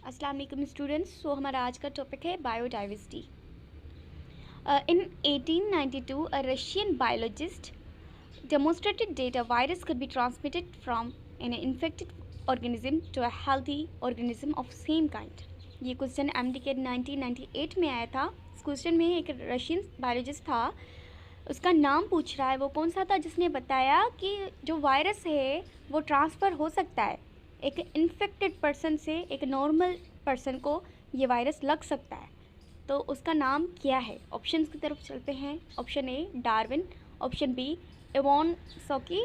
अस्सलाम वालेकुम स्टूडेंट्स। हमारा आज का टॉपिक है biodiversity. In 1892 a Russian biologist demonstrated that a virus could be transmitted from an infected organism to a healthy organism of same kind। ये question MD के 1998 में आया था। इस क्वेश्चन में एक रशियन बायोलॉजिस्ट था, उसका नाम पूछ रहा है वो कौन सा था जिसने बताया कि जो वायरस है वो ट्रांसफ़र हो सकता है, एक इन्फेक्टेड पर्सन से एक नॉर्मल पर्सन को ये वायरस लग सकता है। तो उसका नाम क्या है? ऑप्शंस की तरफ चलते हैं। Option A Darwin, option B Ivanovsky,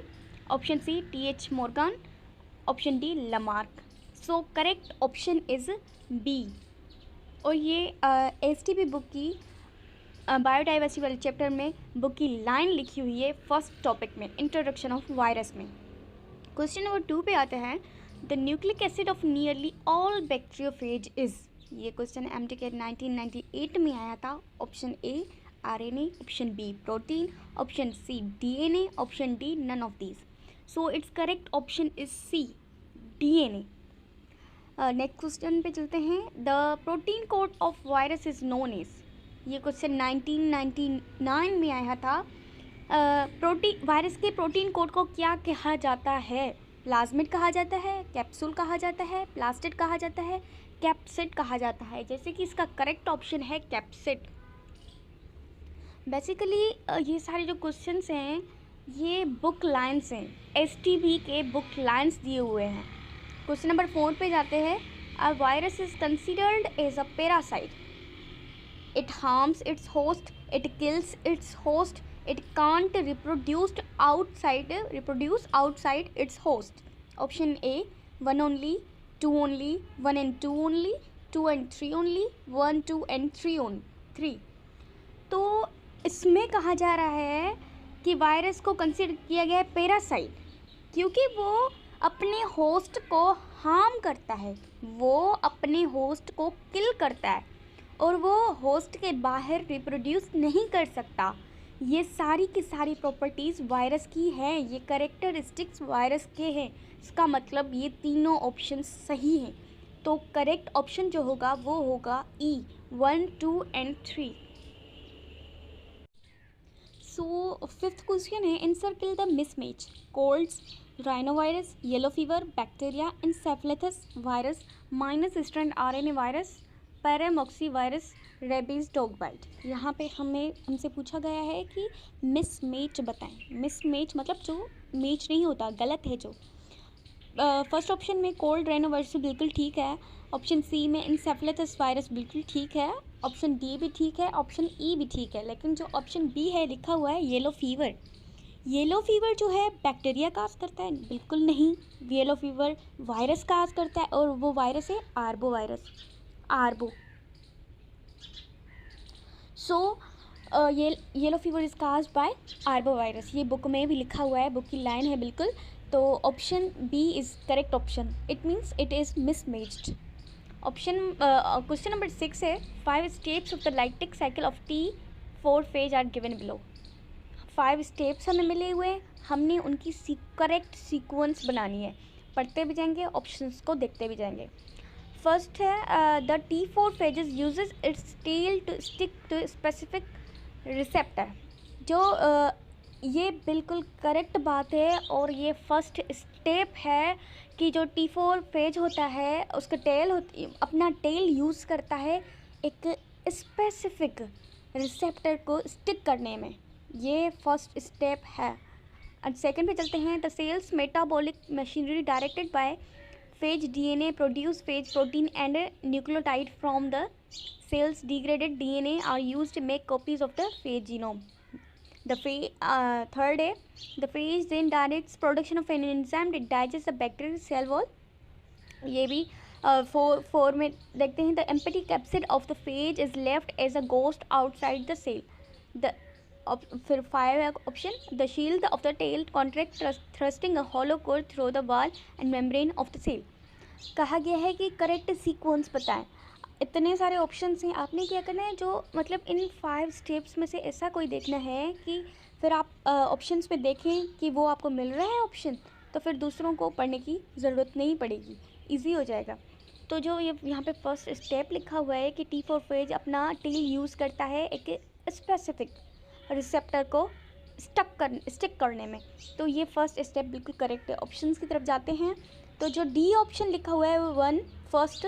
option C TH Morgan, option D Lamarck. So correct option is B. और ये STB बुक की बायोडाइवर्सिटी वाले चैप्टर में बुक की लाइन लिखी हुई है फर्स्ट टॉपिक में, इंट्रोडक्शन ऑफ वायरस में। क्वेश्चन नंबर 2 पे आते हैं। The nucleic acid of nearly all bacteriophage is. ये क्वेश्चन MD के 1998 में आया था। Option A RNA, option B protein, option C DNA, option D none of these. So it's correct option is C DNA। Next question पे चलते हैं। The protein code of virus is known as. ये question 1999 में आया था। Protein virus के protein code को क्या कहा जाता है? प्लाज्मिड कहा जाता है, कैप्सूल कहा जाता है, प्लास्टिड कहा जाता है, कैप्सिड कहा जाता है। जैसे कि इसका करेक्ट ऑप्शन है कैप्सिड। बेसिकली ये सारे जो क्वेश्चंस हैं ये बुक लाइन्स हैं, STB के बुक लाइन्स दिए हुए हैं। क्वेश्चन नंबर 4 पे जाते हैं। A virus is considered as a parasite. It harms its host, it kills its host, it can't reproduce outside its host। option A 1 only, 2 only, 1 and 2 only, 2 and 3 only, 1 2 and 3। तो इसमें कहा जा रहा है कि वायरस को consider किया गया है पैरासाइट क्योंकि वो अपने होस्ट को हार्म करता है, वो अपने होस्ट को किल करता है और वो होस्ट के बाहर रिप्रोड्यूस नहीं कर सकता। ये सारी की सारी प्रॉपर्टीज़ वायरस की हैं, ये करेक्टरिस्टिक्स वायरस के हैं। इसका मतलब ये तीनों ऑप्शन सही हैं। तो करेक्ट ऑप्शन जो होगा वो होगा E 1 2 and 3। So fifth question है। Encircle the mismatch colds, rhinovirus, yellow fever, bacteria, encephalitis virus, minus strand RNA virus, paramyxo virus, rabies dog bite. यहाँ पे हमसे पूछा गया है कि मिसमैच बताएं। मिसमैच मतलब जो मैच नहीं होता, गलत है जो। फर्स्ट ऑप्शन में कोल्ड राइनोवायरस बिल्कुल ठीक है। ऑप्शन सी में इंसेफेलाइटिस वायरस बिल्कुल ठीक है। ऑप्शन डी भी ठीक है, ऑप्शन ई भी ठीक है। लेकिन जो ऑप्शन बी है लिखा हुआ है येलो फीवर, येलो फीवर जो है बैक्टीरिया काज करता है? बिल्कुल नहीं। येलो फीवर वायरस काज करता है और वो वायरस है आर्बो वायरस, आर्बो। सो ये yellow fever is caused by arbo virus. ये बुक में भी लिखा हुआ है, बुक की लाइन है बिल्कुल। तो option B is correct option. It means it is mismatched. Option question number 6 है। 5 steps of the lytic cycle of T4 phage are given below. 5 steps हमें मिले हुए हैं, हमने उनकी करेक्ट सीक्वेंस बनानी है। पढ़ते भी जाएंगे, ऑप्शंस को देखते भी जाएंगे। फर्स्ट है the T4 phages uses its tail to stick to specific receptor. जो ये बिल्कुल करेक्ट बात है और ये फर्स्ट स्टेप है कि जो T4 फेज होता है उसका अपना टेल यूज़ करता है एक स्पेसिफिक रिसेप्टर को स्टिक करने में। ये फर्स्ट स्टेप है। एंड सेकेंड पे चलते हैं। The cell's metabolic machinery directed by phage DNA produce phage protein and nucleotide from the cell's degraded DNA are used to make copies of the phage genome। Third है the phage then directs production of an enzyme that digests the bacterial cell wall। ये भी four में देखते हैं। the empty capsid of the phage is left as a ghost outside the cell। the फिर 5 है option. The shield of the tail contract thrusting a hollow core through the wall and membrane of the cell. कहा गया है कि correct sequence बताएं। इतने सारे options हैं, आपने क्या करना है जो मतलब इन 5 स्टेप्स में से ऐसा कोई देखना है कि फिर आप ऑप्शंस में देखें कि वो आपको मिल रहा है ऑप्शन, तो फिर दूसरों को पढ़ने की ज़रूरत नहीं पड़ेगी, ईजी हो जाएगा। तो जो ये यहाँ पे फर्स्ट स्टेप लिखा हुआ है कि टी फॉर फेज अपना टेल यूज़ करता है एक स्पेसिफिक रिसेप्टर को स्टिक करने में। तो ये फर्स्ट स्टेप बिल्कुल करेक्ट है। ऑप्शंस की तरफ जाते हैं तो जो डी ऑप्शन लिखा हुआ है वो 1 फर्स्ट,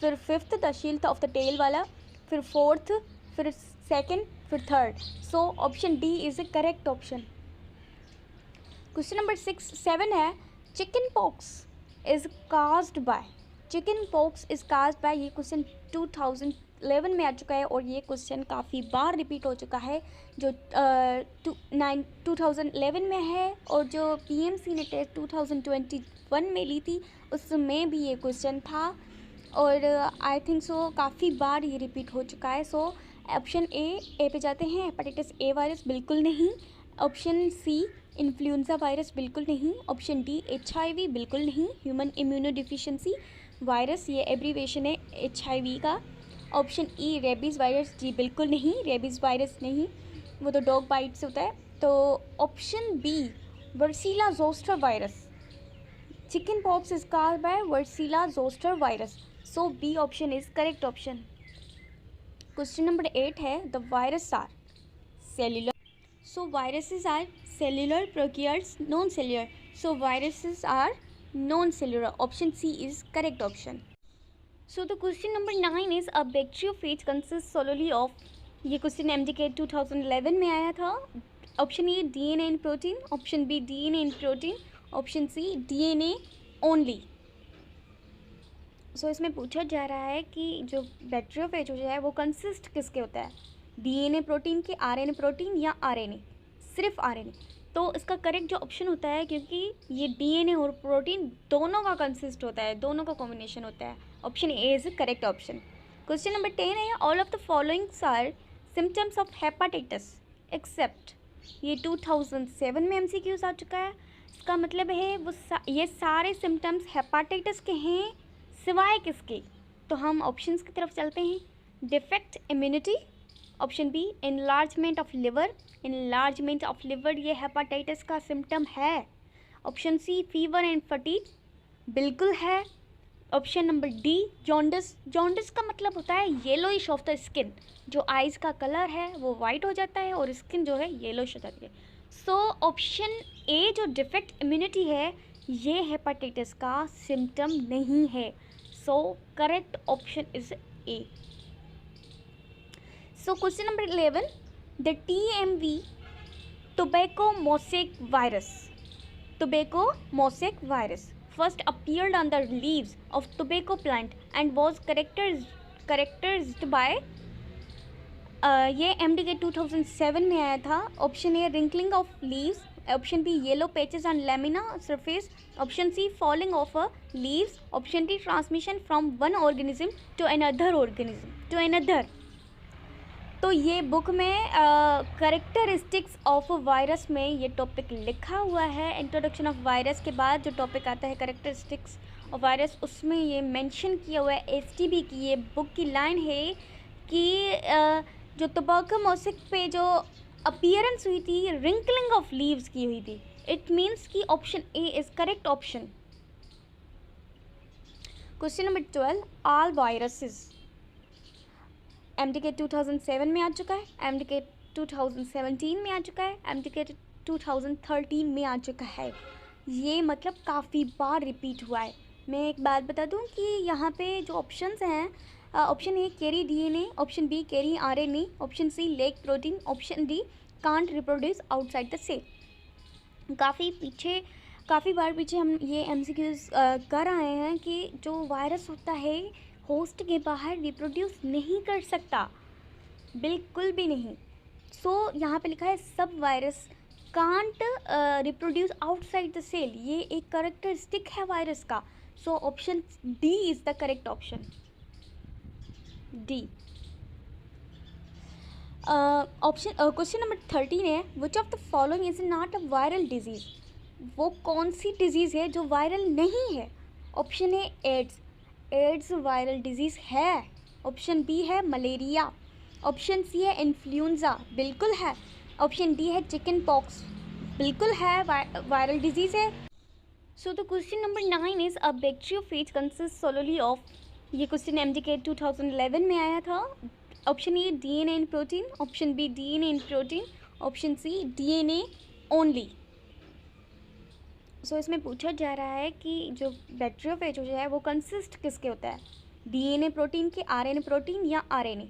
फिर 5th the shield of the tail वाला, फिर 4th, फिर 2nd, फिर 3rd। So option D is a correct option. Question number 7 है chicken pox is caused by. Chicken pox is caused by, ये क्वेश्चन 2011 में आ चुका है और ये क्वेश्चन काफ़ी बार रिपीट हो चुका है। जो 2011 में है और जो पीएमसी ने टेस्ट 2021 में ली थी उसमें भी ये क्वेश्चन था और आई थिंक सो काफ़ी बार ये रिपीट हो चुका है। सो ऑप्शन ए पे जाते हैं। हेपेटाइटिस ए वायरस बिल्कुल नहीं। ऑप्शन सी इन्फ्लुएंजा वायरस बिल्कुल नहीं। ऑप्शन डी HIV बिल्कुल नहीं। ह्यूमन इम्यूनो डिफिशिएंसी वायरस, ये एब्रीवेशन है HIV का। ऑप्शन ई रेबीज़ वायरस, जी बिल्कुल नहीं, रेबीज़ वायरस नहीं, वो तो डॉग बाइट से होता है। तो option B varicella zoster virus, chicken pox is caused by varicella zoster virus. So B option is correct option. Question number 8 है the virus are cellular. So viruses are cellular, prokaryotes, non-cellular. So viruses are non-cellular. Option C is correct option. So the question number 9 is a bacteriophage consists solely of, ये question MDK 2011 में आया था। Option A DNA and protein, option B DNA and protein, option C DNA only. So इसमें पूछा जा रहा है कि जो बैक्टीरियोफेज हो जाए वो कंसिस्ट किसके होता है, DNA प्रोटीन के, RNA प्रोटीन या RNA, सिर्फ RNA। तो इसका करेक्ट जो ऑप्शन होता है, क्योंकि ये DNA और प्रोटीन दोनों का कंसिस्ट होता है, दोनों का कॉम्बिनेशन होता है, option A is correct option. Question number 10 है all of the followings are symptoms of hepatitis except. ये 2007 में MCQs आ चुका है। इसका मतलब है वो ये सारे सिम्टम्स हेपाटाइटिस के हैं सिवाय किसके। तो हम ऑप्शंस की तरफ चलते हैं। Defect immunity, option B enlargement of liver, enlargement of liver ये हेपाटाइटिस का सिम्टम है। Option C fever and fatigue, बिल्कुल है। Option number D jaundice, jaundice का मतलब होता है येलोइश ऑफ द स्किन, जो आइज़ का कलर है वो वाइट हो जाता है और स्किन जो है येलोइश हो जाती है। सो ऑप्शन ए जो डिफेक्ट इम्यूनिटी है ये हेपाटाइटिस का सिम्टम नहीं है। सो correct option is a. So question number 11, the TMV tobacco mosaic virus first appeared on the leaves of tobacco plant and was characterized by ये MDK 2007 में आया था। Option A wrinkling of leaves, option B yellow patches on lamina surface, option C falling of leaves, option D transmission from one organism to another. तो ये book में characteristics of virus में ये topic लिखा हुआ है। इंट्रोडक्शन ऑफ वायरस के बाद जो टॉपिक आता है करेक्टरिस्टिक्स ऑफ वायरस, उसमें ये मेंशन किया हुआ है। STB की ये बुक की लाइन है कि जो टोबैको मोसेक पे जो अपीयरेंस हुई थी रिंकलिंग ऑफ लीव्स की हुई थी, इट मीन्स कि option A is correct option. Question number 12 all viruses MDK 2007 में आ चुका है, MDK 2017 में आ चुका है, MDK 2013 में आ चुका है। ये मतलब काफ़ी बार रिपीट हुआ है। मैं एक बात बता दूं कि यहाँ पे जो ऑप्शंस हैं, option A carry DNA, option B carry RNA, option C lack protein, option D can't reproduce outside the cell. काफ़ी बार पीछे हम ये MCQs कर आए हैं कि जो वायरस होता है होस्ट के बाहर रिप्रोड्यूस नहीं कर सकता, बिल्कुल भी नहीं। सो यहाँ पे लिखा है सब virus can't reproduce outside the cell, ये एक करेक्टरिस्टिक है वायरस का। So option D is the correct option, D. Question number 13 है which of the following is not a viral disease. वो कौन सी डिजीज़ है जो वायरल नहीं है। Option A AIDS viral disease है, ऑप्शन बी है मलेरिया, ऑप्शन सी है इन्फ्लुएंजा, बिल्कुल है, ऑप्शन डी है चिकन पॉक्स, बिल्कुल है वायरल डिजीज़ है। So the question number 9 is a bacteriophage consist solely of, ये क्वेश्चन MGK 2011 में आया था। Option A DNA in protein, option B DNA in protein, option C DNA only. सो इसमें पूछा जा रहा है कि जो बैक्टीरियोफेज जो है वो कंसिस्ट किसके होता है, DNA प्रोटीन के, RNA प्रोटीन या RNA,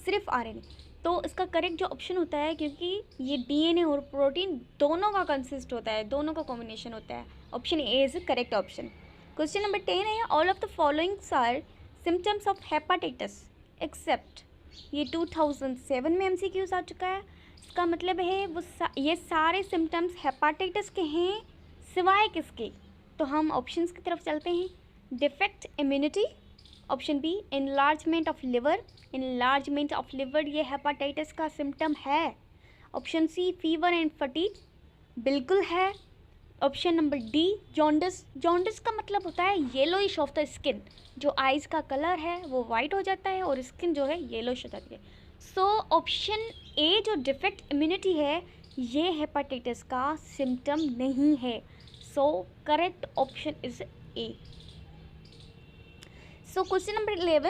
सिर्फ RNA। तो इसका करेक्ट जो ऑप्शन होता है, क्योंकि ये DNA और प्रोटीन दोनों का कंसिस्ट होता है, दोनों का कॉम्बिनेशन होता है, option A is correct option. Question number 10 है, all of the followings are symptoms of hepatitis except. ये 2007 में MCQs आ चुका है। इसका मतलब है ये सारे सिम्टम्स हेपाटाइटिस के हैं सिवाय किसके। तो हम ऑप्शंस की तरफ चलते हैं। Defect immunity, option B enlargement of liver, enlargement of liver ये हेपाटाइटिस का सिम्टम है। Option C fever and fatigue, बिल्कुल है। Option number D jaundice, jaundice का मतलब होता है येलोइश ऑफ द स्किन, जो आइज़ का कलर है वो वाइट हो जाता है और स्किन जो है येलोइश हो जाती है। सो ऑप्शन ए जो डिफेक्ट इम्यूनिटी है ये हेपाटाइटिस का सिम्टम नहीं है। सो correct option is a. So question number 11,